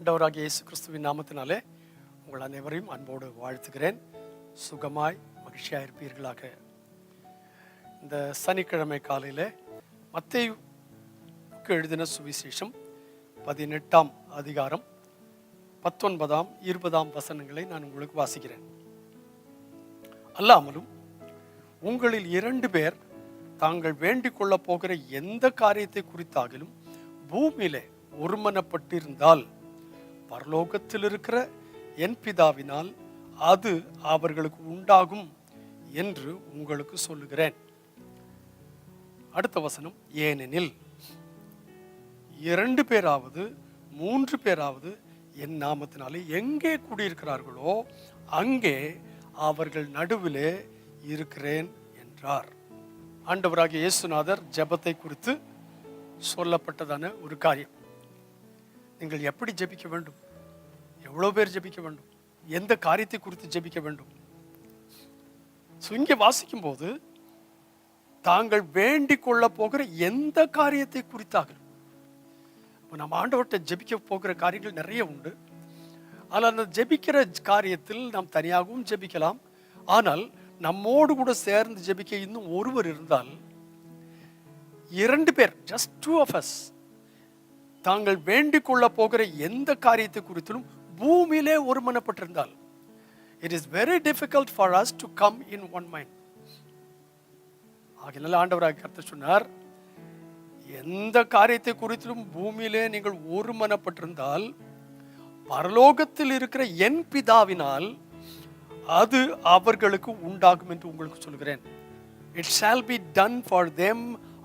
ஆண்டவராகிய இயேசு கிறிஸ்துவின் நாமத்தினாலே உங்கள் அனைவரையும் அன்போடு வாழ்த்துகிறேன். சுகமாய் மகிழ்ச்சியாக இருப்பீர்களாக. இந்த சனிக்கிழமை காலையில் மத்தேயுவுக்கு எழுதின சுவிசேஷம் 18ஆம் அதிகாரம் 19ஆம் 20ஆம் வசனங்களை நான் உங்களுக்கு வாசிக்கிறேன். அல்லாமலும் உங்களில் 2 பேர் தாங்கள் வேண்டிக் கொள்ள போகிற எந்த காரியத்தை குறித்தாகிலும் பூமியிலே ஒருமனப்பட்டிருந்தால் பரலோகத்தில் இருக்கிற என் பிதாவினால் அது அவர்களுக்கு உண்டாகும் என்று உங்களுக்கு சொல்லுகிறேன். அடுத்த வசனம், ஏனெனில் 2 பேராவது 3 பேராவது என் நாமத்தினாலே எங்கே கூடியிருக்கிறார்களோ அங்கே அவர்கள் நடுவிலே இருக்கிறேன் என்றார். ஆண்டவராகிய இயேசுநாதர் ஜெபத்தை குறித்து சொல்லப்பட்டதான ஒரு காரியம். நீங்கள் எப்படி ஜெபிக்க வேண்டும், எவ்வளவு பேர் ஜெபிக்க வேண்டும், எந்த காரியத்தை குறித்து ஜெபிக்க வேண்டும். இங்கே வாசிக்கும் போது தாங்கள் வேண்டிக் கொள்ள போகிற எந்த காரியத்தை குறித்தாக, நம்ம ஆண்டவர்கிட்ட ஜெபிக்க போகிற காரியங்கள் நிறைய உண்டு. ஆனால் அந்த ஜெபிக்கிற காரியத்தில் நாம் தனியாகவும் ஜெபிக்கலாம். ஆனால் நம்மோடு கூட சேர்ந்து ஜெபிக்க இன்னும் ஒருவர் இருந்தால், 2 பேர், just 2 of us, தாங்கள் வேண்டிக் கொள்ள போகிற எந்த காரியத்தை குறித்திலும் பூமியிலே ஒருமனப்பட்டிருந்தால், it is very difficult for us to come in one mind. ஆகையால் ஆண்டவராகிய கர்த்தர் சொன்னார், எந்த காரியத்தை குறித்திலும் பூமியிலே நீங்கள் ஒருமனப்பட்டிருந்தால் பரலோகத்தில் இருக்கிற என் பிதாவினால் அது அவர்களுக்கு உண்டாகும் என்று உங்களுக்கு சொல்கிறேன். It shall be done for them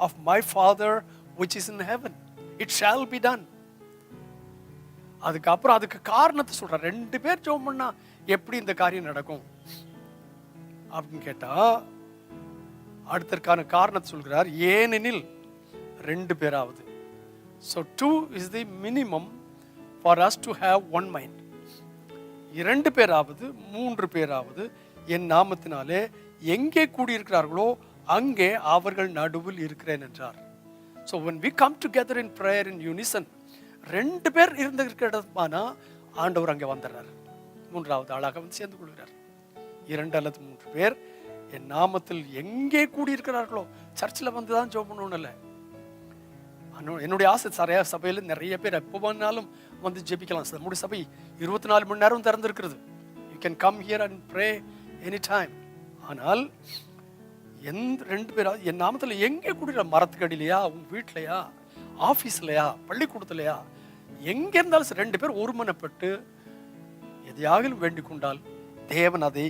of my Father which is in heaven. It shall be done. அதுக்கப்புறம் அதுக்கு காரணத்தை சொல்றார். 2 பேர் ஜெபம் பண்ணா எப்படி இந்த காரியம் நடக்கும் அப்படின்னு கேட்டா அடுத்தற்கான காரணத்தை சொல்கிறார். ஏனெனில் 2 பேராவது. So 2 is the minimum for us to have one mind. 2 பேராவது 3 பேராவது என் நாமத்தினாலே எங்கே கூடியிருக்கிறார்களோ அங்கே அவர்கள் நடுவில் இருக்கிறேன் என்றார். So when we come together in prayer in unison, 2 பேர் இருந்திருக்கிற இடமானா ஆண்டவர் அங்கே வந்துடுறார். 3வது ஆளாக வந்து சேர்ந்து கொள்கிறார். 2 அல்லது 3 பேர் என் நாமத்தில் எங்கே கூடியிருக்கிறார்களோ, சர்ச்சில் வந்து தான் ஜெபம் பண்ணணும் இல்லை. என்னுடைய ஆசை சபையில் நிறைய பேர் எப்போ வேணாலும் வந்து ஜெபிக்கலாம். நம்முடைய சபை 24 மணி நேரம் திறந்திருக்கிறது. You can come here and pray any time. ஆனால் 2 பேராவது என் நாமத்தில் எங்கே கூடிய, மரத்துக்கடிலையா, உங்க வீட்டிலையா, ஆஃபீஸ்லையா, பள்ளிக்கூடத்துலையா, எங்கே இருந்தாலும் 2 பேர் ஒருமனப்பட்டு எதையாகிலும் வேண்டிக் கொண்டால் தேவன் அதை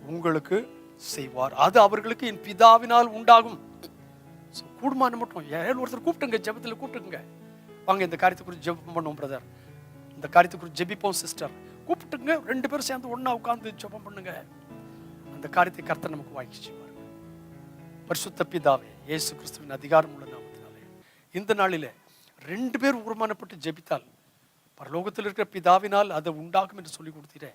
உங்களுக்கு செய்வார். அது அவர்களுக்கு என் பிதாவினால் உண்டாகும். கூடுமான மட்டும் ஒருத்தர் கூப்பிட்டுங்க, ஜெபத்தில் கூப்பிட்டுங்க, வாங்க இந்த காரியத்தை குறித்து ஜெபம் பண்ணுவோம் பிரதர், இந்த காரியத்தை குறித்து ஜெபிப்போம் சிஸ்டர், கூப்பிட்டுங்க. 2 பேரும் சேர்ந்து ஒண்ணா உட்கார்ந்து ஜெபம் பண்ணுங்க. அந்த காரியத்தை கர்த்தர் நமக்கு வாய்ச்சி செய்வார். பரிசுத்த பிதாவே, இயேசு கிறிஸ்துவின் அதிகாரம் உள்ள நாமத்தினாலே இந்த நாளிலே 2 பேர் ஒருமனப்பட்டு ஜெபித்தால் பரலோகத்தில் இருக்கிற பிதாவினால் அது உண்டாகும் என்று சொல்லி கொடுத்தீரே.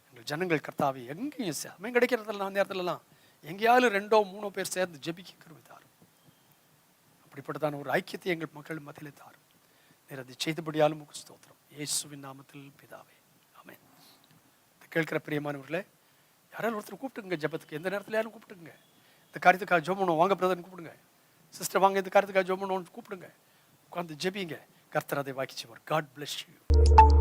எங்கள் ஜனங்கள் கர்த்தாவே எங்கேயும் சமயம் கிடைக்கிறதெல்லாம் நேரத்திலலாம் எங்கேயாவது 2 3 பேர் சேர்ந்து ஜெபிக்க கிருபைதார். அப்படிப்பட்டதான ஒரு ஐக்கியத்தை எங்கள் மக்கள் மத்தியிலே தாரும். நீர் அதை செய்தபடியாலும் உமக்கு ஸ்தோத்திரம். இயேசுவின் நாமத்தில் பிதாவே, ஆமென். கேட்கிற பிரியமானவர்களே, யாராலும் ஒருத்தர் கூப்பிட்டுங்க ஜெபத்துக்கு, எந்த நேரத்தில் யாரும் கூப்பிட்டுங்க. இந்த காரியத்துக்காக ஜெபம் பண்ணுவோம், வாங்க பிரதர்னு கூப்பிடுங்க, சிஸ்டர் வாங்க இந்த காரியத்துக்காக ஜெபம் பண்ணுவோம்னு கூப்பிடுங்க, உட்கார்ந்து ஜெபிங்க. கர்த்தர் அதை வாக்கி செய்வார். God bless you.